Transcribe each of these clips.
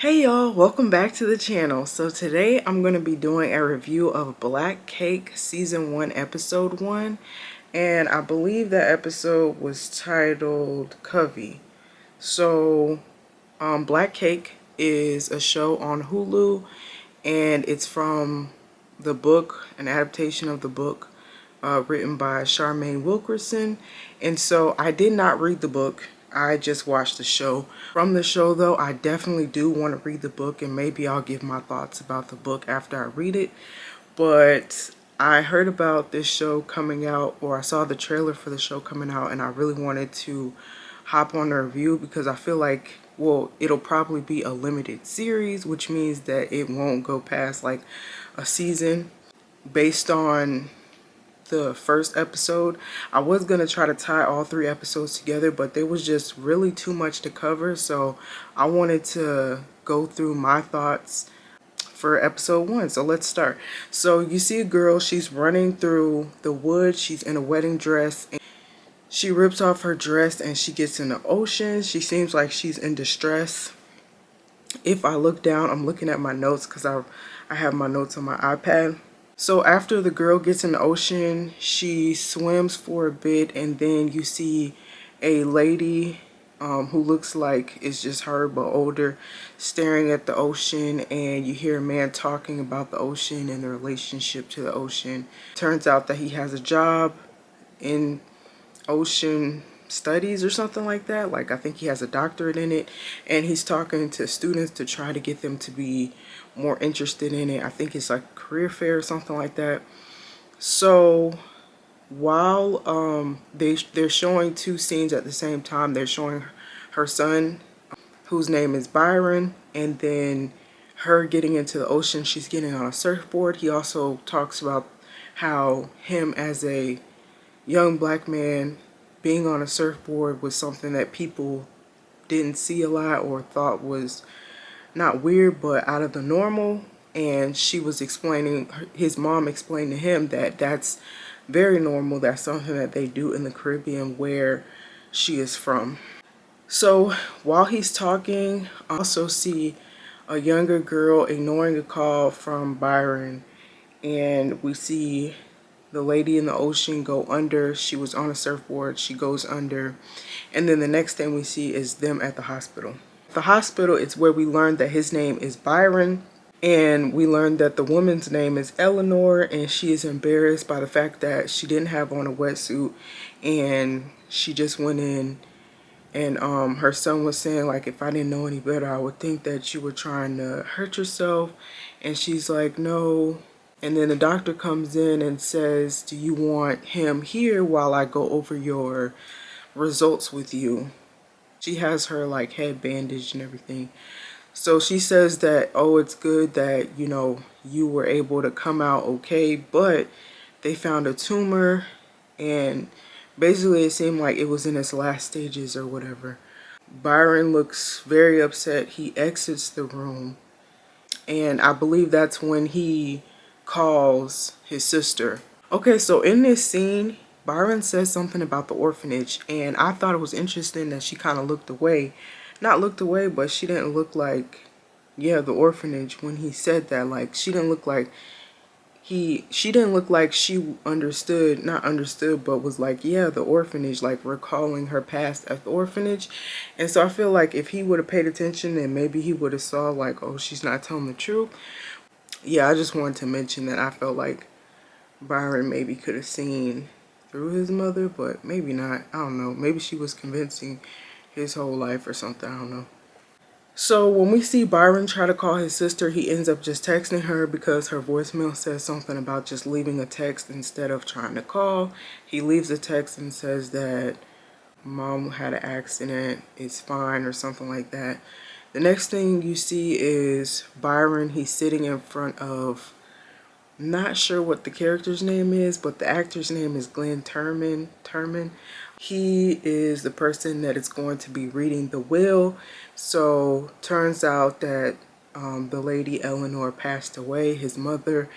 Hey y'all, welcome back to the channel. So today I'm going to be doing a review of Black Cake Season 1 Episode 1. And I believe that episode was titled Covey. So Black Cake is a show on Hulu, and it's from the book, an adaptation of the book written by Charmaine Wilkerson. And so I did not read the book. I just watched the show. From the show though, I definitely do want to read the book, and maybe I'll give my thoughts about the book after I read it. But I heard about this show coming out, or I saw the trailer for the show coming out, and I really wanted to hop on a review because I feel like, well, it'll probably be a limited series, which means that it won't go past like a season. Based on the first episode, I was gonna try to tie all 3 episodes together, but there was just really too much to cover, so I wanted to go through my thoughts for episode 1. So let's start. So you see a girl, she's running through the woods, she's in a wedding dress, and she rips off her dress and she gets in the ocean. She seems like she's in distress. If I look down, I'm looking at my notes because I have my notes on my iPad. So after the girl gets in the ocean, she swims for a bit, and then you see a lady who looks like it's just her but older, staring at the ocean, and you hear a man talking about the ocean and the relationship to the ocean. Turns out that he has a job in ocean studies or something like that. Like, I think he has a doctorate in it, and he's talking to students to try to get them to be more interested in it. I think it's like a career fair or something like that. So while they're showing 2 scenes at the same time, they're showing her son, whose name is Byron, and then her getting into the ocean. She's getting on a surfboard. He also talks about how him as a young black man being on a surfboard was something that people didn't see a lot or thought was not weird but out of the normal. And she was explaining, his mom explained to him that that's very normal. That's something that they do in the Caribbean where she is from. So while he's talking, I also see a younger girl ignoring a call from Byron, and we see the lady in the ocean go under. She was on a surfboard, she goes under, and then the next thing we see is them at the hospital. The hospital is where we learned that his name is Byron, and we learned that the woman's name is Eleanor, and she is embarrassed by the fact that she didn't have on a wetsuit, and she just went in. And her son was saying, like, if I didn't know any better, I would think that you were trying to hurt yourself. And she's like, no. And then the doctor comes in and says, do you want him here while I go over your results with you? She has her like head bandaged and everything. So she says that, oh, it's good that, you know, you were able to come out okay, but they found a tumor, and basically it seemed like it was in its last stages or whatever. Byron looks very upset. He exits the room, and I believe that's when he calls his sister. Okay, so in this scene, Byron says something about the orphanage, and I thought it was interesting that she kind of looked away. Not looked away, but she didn't look like, yeah, the orphanage when he said that. Like, she didn't look like she didn't look like she understood, not understood, but was like, yeah, the orphanage, like recalling her past at the orphanage. And so I feel like if he would have paid attention, then maybe he would have saw like, oh, she's not telling the truth. Yeah, I just wanted to mention that I felt like Byron maybe could have seen through his mother, but maybe not. I don't know. Maybe she was convincing his whole life or something. I don't know. So when we see Byron try to call his sister, he ends up just texting her because her voicemail says something about just leaving a text instead of trying to call. He leaves a text and says that mom had an accident, it's fine, or something like that. The next thing you see is Byron. He's sitting in front of, not sure what the character's name is, but the actor's name is Glenn Turman. He is the person that is going to be reading the will. So turns out that the lady Eleanor passed away, his mother,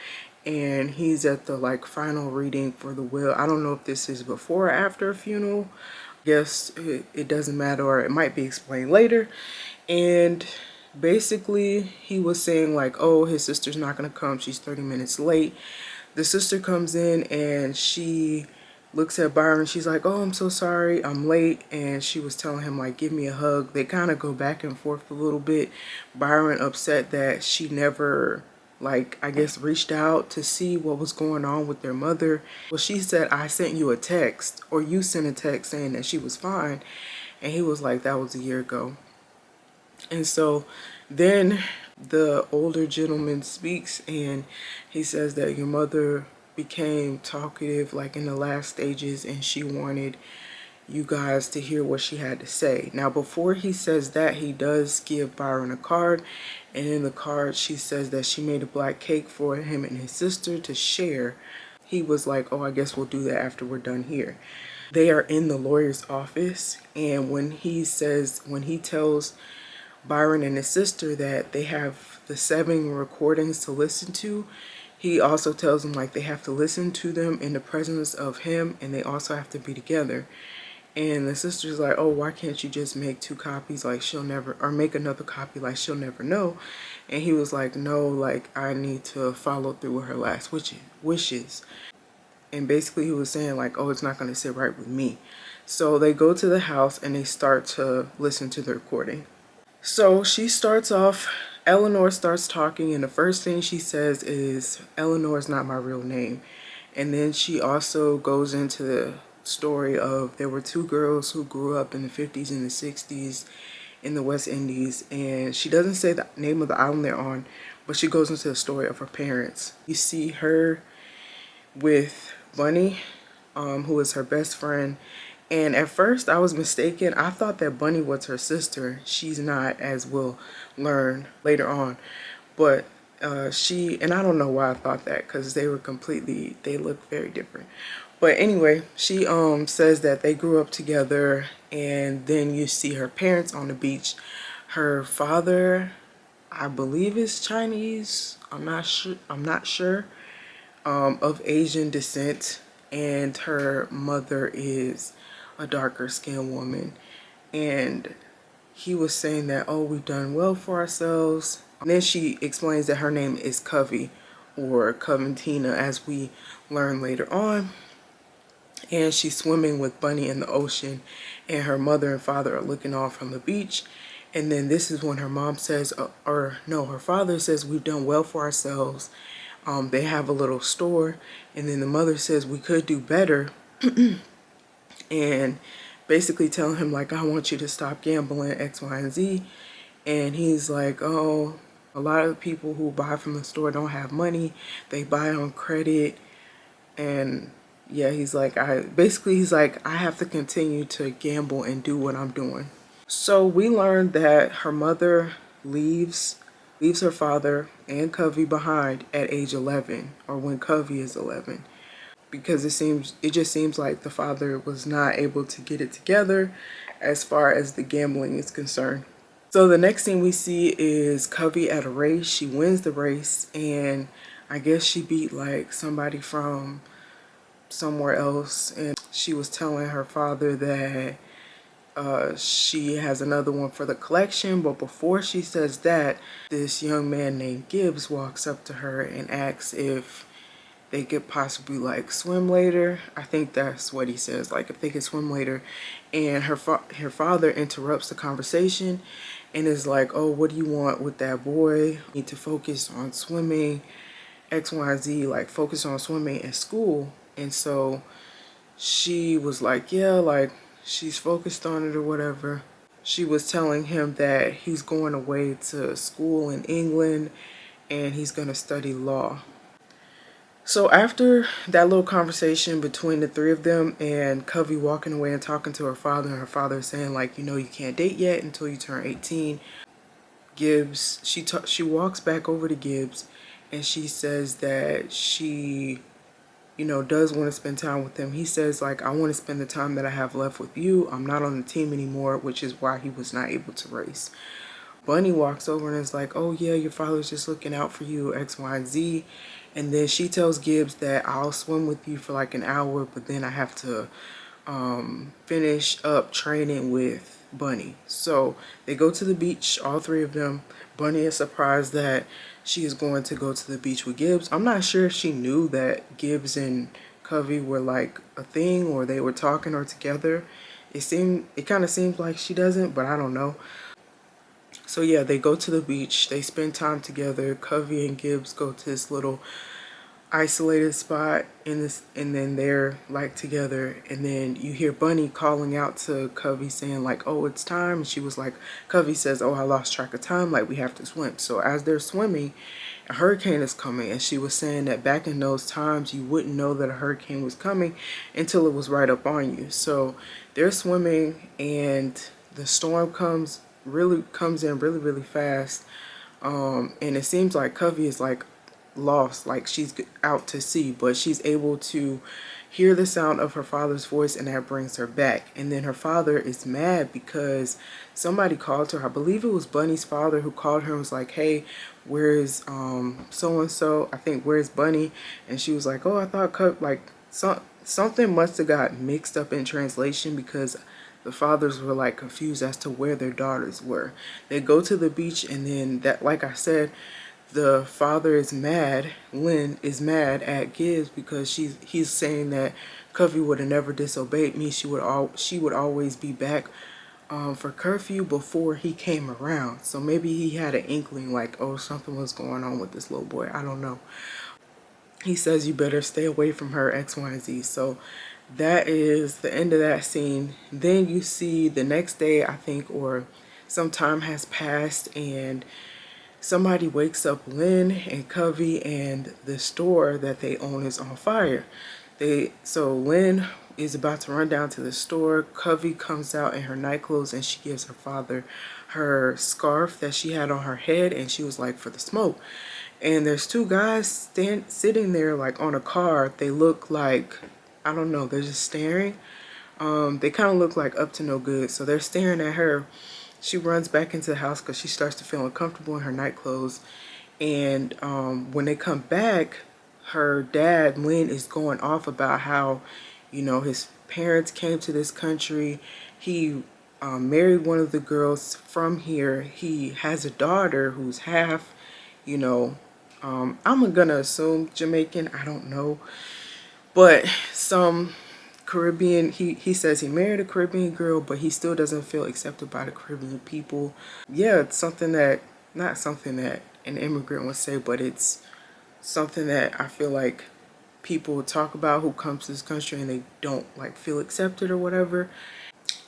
and he's at the like final reading for the will. I don't know if this is before or after a funeral. I guess it doesn't matter, or it might be explained later. And Basically, he was saying like, oh, his sister's not gonna come, she's 30 minutes late. The sister comes in and she looks at Byron. She's like, oh, I'm so sorry, I'm late. And she was telling him like, give me a hug. They kind of go back and forth a little bit. Byron upset that she never, like, I guess reached out to see what was going on with their mother. Well, she said, I sent you a text, or you sent a text saying that she was fine. And he was like, that was a year ago. And so then the older gentleman speaks and he says that your mother became talkative like in the last stages and she wanted you guys to hear what she had to say. Now before he says that, he does give Byron a card, and in the card she says that she made a black cake for him and his sister to share. He was like, oh, I guess we'll do that after we're done here. They are in the lawyer's office, and when he tells Byron and his sister that they have the 7 recordings to listen to, he also tells them like they have to listen to them in the presence of him, and they also have to be together. And the sister's like, oh, why can't you just make 2 copies, like she'll never, or make another copy like she'll never know? And he was like, no, like I need to follow through with her last wishes. And basically he was saying like, oh, it's not going to sit right with me. So they go to the house and they start to listen to the recording. So she starts off, Eleanor starts talking, and the first thing she says is, Eleanor is not my real name. And then she also goes into the story of there were 2 girls who grew up in the 50s and the 60s in the West Indies, and she doesn't say the name of the island they're on, but she goes into the story of her parents. You see her with Bunny, who is her best friend. And at first I was mistaken. I thought that Bunny was her sister. She's not, as we'll learn later on. But and I don't know why I thought that, because they look very different. But anyway, she says that they grew up together, and then you see her parents on the beach. Her father, I believe, is Chinese. I'm not sure. Of Asian descent, and her mother is a darker skinned woman. And he was saying that, oh, we've done well for ourselves. And then she explains that her name is Covey, or Coventina, as we learn later on. And she's swimming with Bunny in the ocean, and her mother and father are looking off from the beach. And then this is when her mom says, her father says, we've done well for ourselves. They have a little store, and then the mother says we could do better. And basically telling him like, I want you to stop gambling, X, Y, and Z. And he's like, oh, a lot of people who buy from the store don't have money. They buy on credit. And yeah, he's like, I have to continue to gamble and do what I'm doing. So we learned that her mother leaves her father and Covey behind at age 11, or when Covey is 11. Because it just seems like the father was not able to get it together as far as the gambling is concerned. So the next thing we see is Covey at a race. She wins the race, and I guess she beat like somebody from somewhere else, and she was telling her father that she has another one for the collection. But before she says that, this young man named Gibbs walks up to her and asks if they could possibly like swim later. I think that's what he says, like if they could swim later. And her father interrupts the conversation and is like, oh, what do you want with that boy? You need to focus on swimming, X, Y, Z, like focus on swimming and school. And so she was like, yeah, like she's focused on it or whatever. She was telling him that he's going away to school in England and he's going to study law. So after that little conversation between the 3 of them, and Covey walking away and talking to her father, and her father saying like, you can't date yet until you turn 18. Gibbs, she walks back over to Gibbs and she says that she, does want to spend time with him. He says like, I want to spend the time that I have left with you. I'm not on the team anymore, which is why he was not able to race. Bunny walks over and is like, oh yeah, your father's just looking out for you, X, Y, and Z. And then she tells Gibbs that I'll swim with you for like an hour, but then I have to finish up training with Bunny. So they go to the beach, all three of them. Bunny is surprised that she is going to go to the beach with Gibbs. I'm not sure if she knew that Gibbs and Covey were like a thing, or they were talking or together. It kind of seems like she doesn't, but I don't know. So yeah, they go to the beach, they spend time together. Covey and Gibbs go to this little isolated spot in this, and then they're like together, and then you hear Bunny calling out to Covey saying like, oh, it's time. And she was like, Covey says, oh, I lost track of time, like we have to swim. So as they're swimming, a hurricane is coming, and she was saying that back in those times you wouldn't know that a hurricane was coming until it was right up on you. So they're swimming, and the storm comes in really fast, and it seems like Covey is like lost, like she's out to sea, but she's able to hear the sound of her father's voice, and that brings her back. And then her father is mad because somebody called her. I believe it was Bunny's father who called her and was like, hey, where's so and so, I think, where's Bunny? And she was like, oh, I thought something must have got mixed up in translation, because the fathers were like confused as to where their daughters were. They go to the beach, and then that, like I said, the father is mad. Lynn is mad at Gibbs because he's saying that Covey would have never disobeyed me. She would always be back for curfew before he came around. So maybe he had an inkling like, oh, something was going on with this little boy. I don't know. He says you better stay away from her, X, Y, and Z. So that is the end of that scene. Then you see the next day, I think, or some time has passed, and somebody wakes up Lynn and Covey, and the store that they own is on fire. So Lynn is about to run down to the store. Covey comes out in her night clothes, and she gives her father her scarf that she had on her head, and she was like, for the smoke. And there's two guys sitting there like on a car. They look like, I don't know, they're just staring. They kind of look like up to no good. So they're staring at her. She runs back into the house because she starts to feel uncomfortable in her night clothes. And when they come back, her dad, Lynn, is going off about how, his parents came to this country. He married one of the girls from here. He has a daughter who's half, I'm gonna assume Jamaican, I don't know, but some Caribbean. He says he married a Caribbean girl, but he still doesn't feel accepted by the Caribbean people. Yeah, it's not something that an immigrant would say, but it's something that I feel like people talk about who come to this country and they don't like feel accepted or whatever.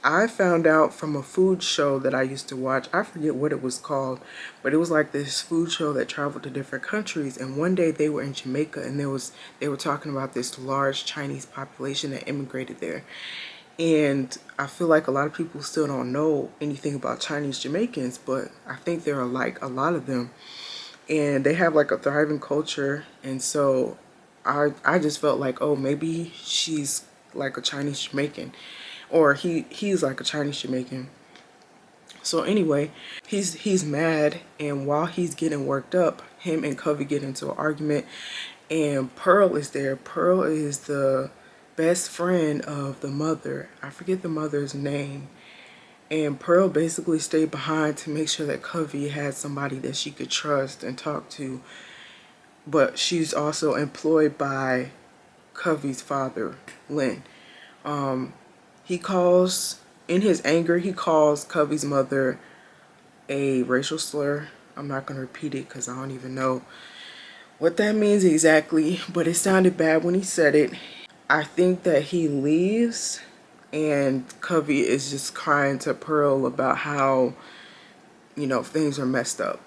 I found out from a food show that I used to watch. I forget what it was called, but it was like this food show that traveled to different countries. And one day they were in Jamaica, and they were talking about this large Chinese population that immigrated there. And I feel like a lot of people still don't know anything about Chinese Jamaicans, but I think there are like a lot of them, and they have like a thriving culture. And so I just felt like, oh, maybe she's like a Chinese Jamaican, or he's like a Chinese Jamaican. So anyway, he's mad, and while he's getting worked up, him and Covey get into an argument, and Pearl is there. Pearl is the best friend of the mother. I forget the mother's name. And Pearl basically stayed behind to make sure that Covey had somebody that she could trust and talk to. But she's also employed by Covey's father, Lynn. In his anger, he calls Covey's mother a racial slur. I'm not going to repeat it because I don't even know what that means exactly, but it sounded bad when he said it. I think that he leaves, and Covey is just crying to Pearl about how, things are messed up.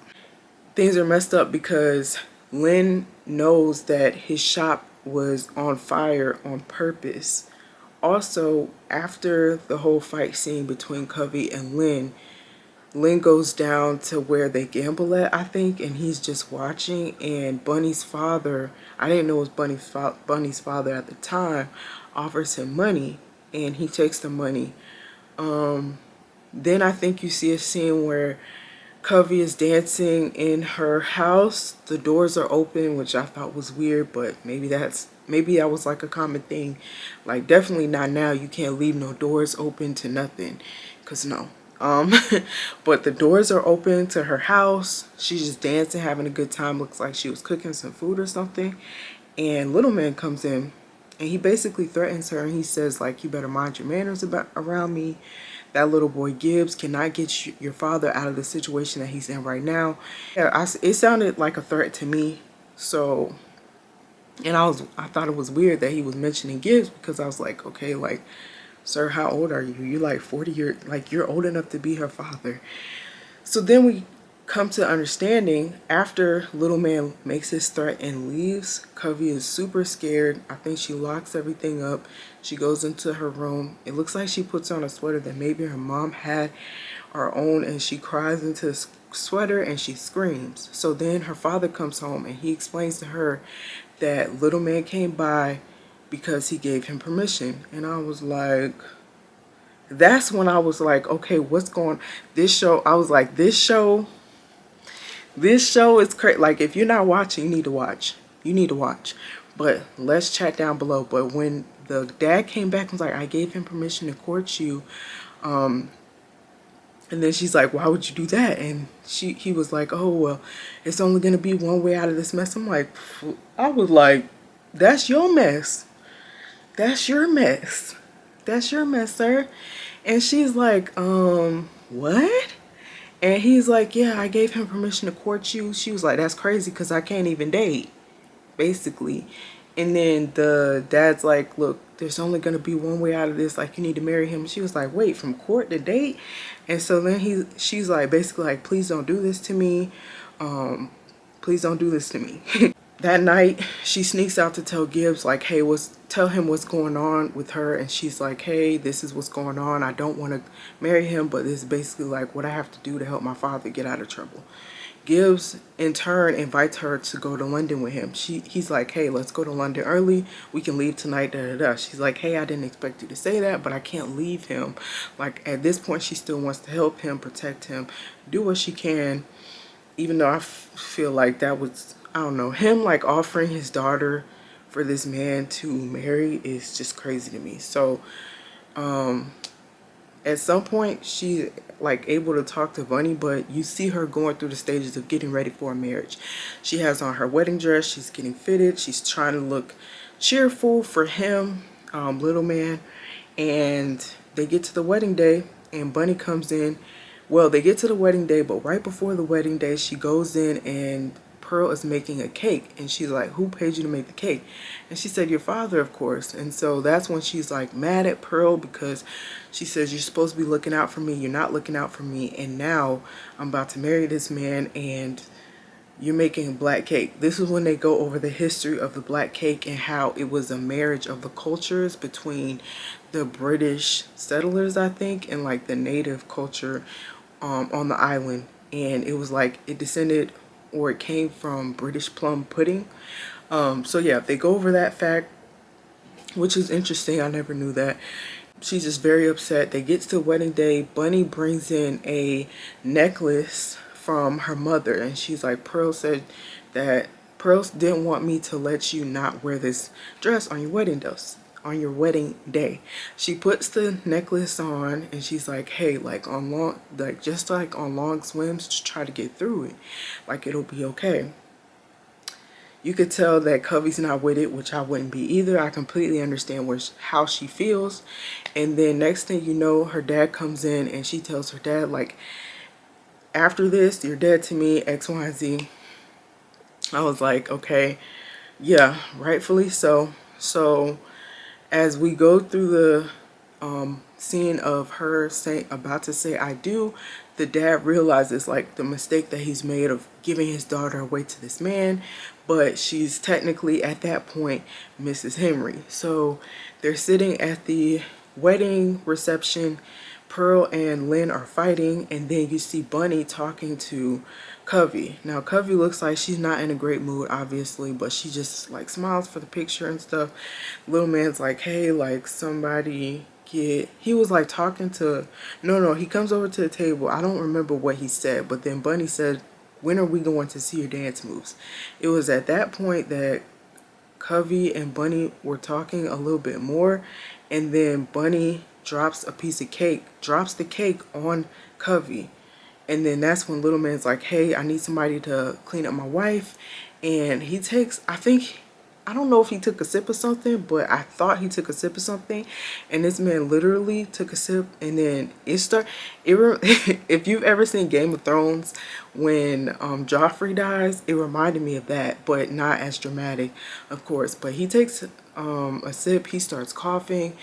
Things are messed up because Lynn knows that his shop was on fire on purpose. Also, after the whole fight scene between Covey and Lynn goes down to where they gamble at, I think, and he's just watching. And Bunny's father, I didn't know it was Bunny's father at the time, offers him money, and he takes the money. Then I think you see a scene where Covey is dancing in her house. The doors are open, which I thought was weird, but maybe that was like a common thing. Like, definitely not now. You can't leave no doors open to nothing, because no. Um, but the doors are open to her house. She's just dancing, having a good time. Looks like she was cooking some food or something. And little man comes in and he basically threatens her and he says like, you better mind your manners around me. That little boy Gibbs cannot get your father out of the situation that he's in right now. Yeah, it sounded like a threat to me. So, and I thought it was weird that he was mentioning Gibbs because I was like, okay, like, sir, how old are you? You're like 40, you're old enough to be her father. So then we come to understanding after little man makes his threat and leaves. Covey is super scared. I think she locks everything up. She goes into her room. It looks like she puts on a sweater that maybe her mom had or own, and she cries into the sweater and she screams. So then her father comes home and he explains to her that little man came by because he gave him permission. And I was like, that's when I was like, okay, what's going on? This show, I was like, this show is crazy. Like, if you're not watching, you need to watch. You need to watch. But let's chat down below. But when the dad came back and was like, I gave him permission to court you, and then she's like, why would you do that? And he was like, oh, well, it's only going to be one way out of this mess. I was like, that's your mess. That's your mess. That's your mess, sir. And she's like, what? And he's like, yeah, I gave him permission to court you. She was like, that's crazy because I can't even date, basically. And then the dad's like, look, there's only going to be one way out of this. Like, you need to marry him. She was like, wait, from court to date? And so then she's like, basically like, please don't do this to me. Please don't do this to me. That night, she sneaks out to tell Gibbs, like, hey, tell him what's going on with her. And she's like, hey, this is what's going on. I don't want to marry him, but this is basically like what I have to do to help my father get out of trouble. Gibbs, in turn, invites her to go to London with him. He's like, hey, let's go to London early. We can leave tonight, da da da. She's like, hey, I didn't expect you to say that, but I can't leave him. Like, at this point, she still wants to help him, protect him, do what she can, even though I feel like that was, I don't know, him like offering his daughter for this man to marry is just crazy to me. So at some point she like able to talk to Bunny, but you see her going through the stages of getting ready for a marriage. She has on her wedding dress, she's getting fitted, she's trying to look cheerful for him, little man. And they get to the wedding day and Bunny comes in. Well, they get to the wedding day, but right before the wedding day, she goes in and Pearl is making a cake. And she's like, who paid you to make the cake? And she said, your father, of course. And so that's when she's like mad at Pearl because she says, you're supposed to be looking out for me. You're not looking out for me. And now I'm about to marry this man and you're making a black cake. This is when they go over the history of the black cake and how it was a marriage of the cultures between the British settlers, I think, and like the native culture on the island. And it was like it descended or it came from British plum pudding. So yeah, they go over that fact, which is interesting. I never knew that. She's just very upset. They get to the wedding day. Bunny brings in a necklace from her mother, and she's like, Pearl said that Pearl didn't want me to let you not wear this dress on your wedding day. She puts the necklace on and she's like, hey, like just like on long swims, just try to get through it, like it'll be okay. You could tell that Covey's not with it, which I wouldn't be either. I completely understand how she feels. And then next thing you know, her dad comes in and she tells her dad, like, after this, you're dead to me, X, Y, and Z. I was like, okay, yeah, rightfully so. So as we go through the scene of her about to say I do, the dad realizes like the mistake that he's made of giving his daughter away to this man, but she's technically at that point Mrs. Henry. So they're sitting at the wedding reception. Pearl and Lynn are fighting, and then you see Bunny talking to Covey. Now Covey looks like she's not in a great mood, obviously, but she just like smiles for the picture and stuff. Little man's like, hey, like somebody he was like talking to, no, he comes over to the table. I don't remember what he said, but then Bunny said, when are we going to see your dance moves? It was at that point that Covey and Bunny were talking a little bit more, and then Bunny drops a piece of cake, drops the cake on Covey. And then that's when little man's like, hey, I need somebody to clean up my wife. And he takes, I don't know if he took a sip of something, but I thought he took a sip of something. And this man literally took a sip, and then if you've ever seen Game of Thrones, when Joffrey dies, it reminded me of that, but not as dramatic, of course. But he takes a sip, he starts coughing,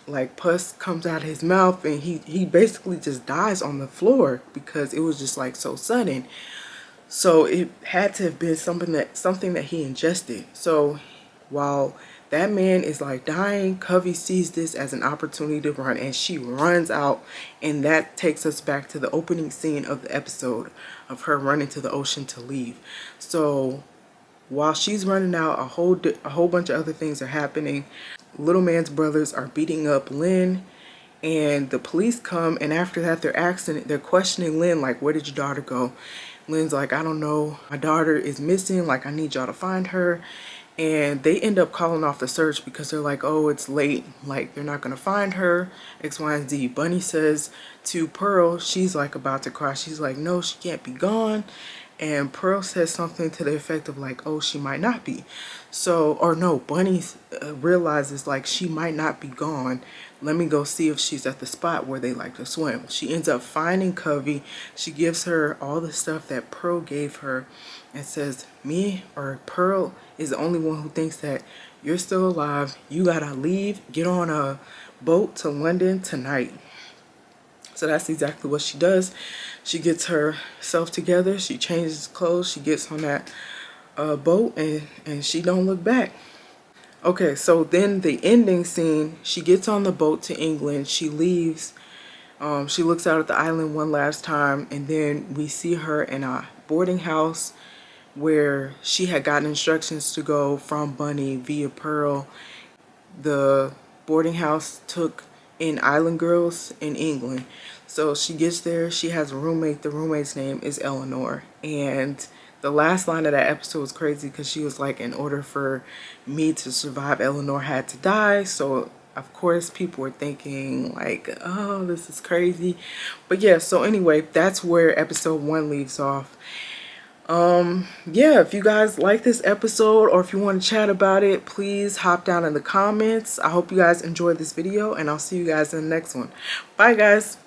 like pus comes out of his mouth, and he basically just dies on the floor because it was just like so sudden. So it had to have been something that he ingested. So while that man is like dying, Covey sees this as an opportunity to run, and she runs out, and that takes us back to the opening scene of the episode of her running to the ocean to leave. So while she's running out, a whole bunch of other things are happening. Little man's brothers are beating up Lynn, and the police come, and after that they're questioning Lynn, like, where did your daughter go? Lynn's like, I don't know, my daughter is missing, like, I need y'all to find her. And they end up calling off the search because they're like, oh, it's late, like, they're not gonna find her, X, Y, and Z. Bunny says to Pearl, she's like about to cry, she's like, no, she can't be gone. And Pearl says something to the effect of like, oh, she might not be. So, or no, Bunny realizes like she might not be gone. Let me go see if she's at the spot where they like to swim. She ends up finding Covey. She gives her all the stuff that Pearl gave her and says, Pearl is the only one who thinks that you're still alive. You gotta leave, get on a boat to London tonight. So that's exactly what she does. She gets herself together, she changes clothes, she gets on that boat, and she don't look back. Okay, so then the ending scene, she gets on the boat to England, she leaves, she looks out at the island one last time, and then we see her in a boarding house where she had gotten instructions to go from Bunny via Pearl. The boarding house took in island girls in England. So she gets there, she has a roommate, the roommate's name is Eleanor. And the last line of that episode was crazy because she was like, in order for me to survive, Eleanor had to die. So of course people were thinking like, oh, this is crazy. But yeah, so anyway, that's where episode 1 leaves off. Yeah, if you guys like this episode or if you want to chat about it, please hop down in the comments. I hope you guys enjoyed this video, and I'll see you guys in the next one. Bye guys.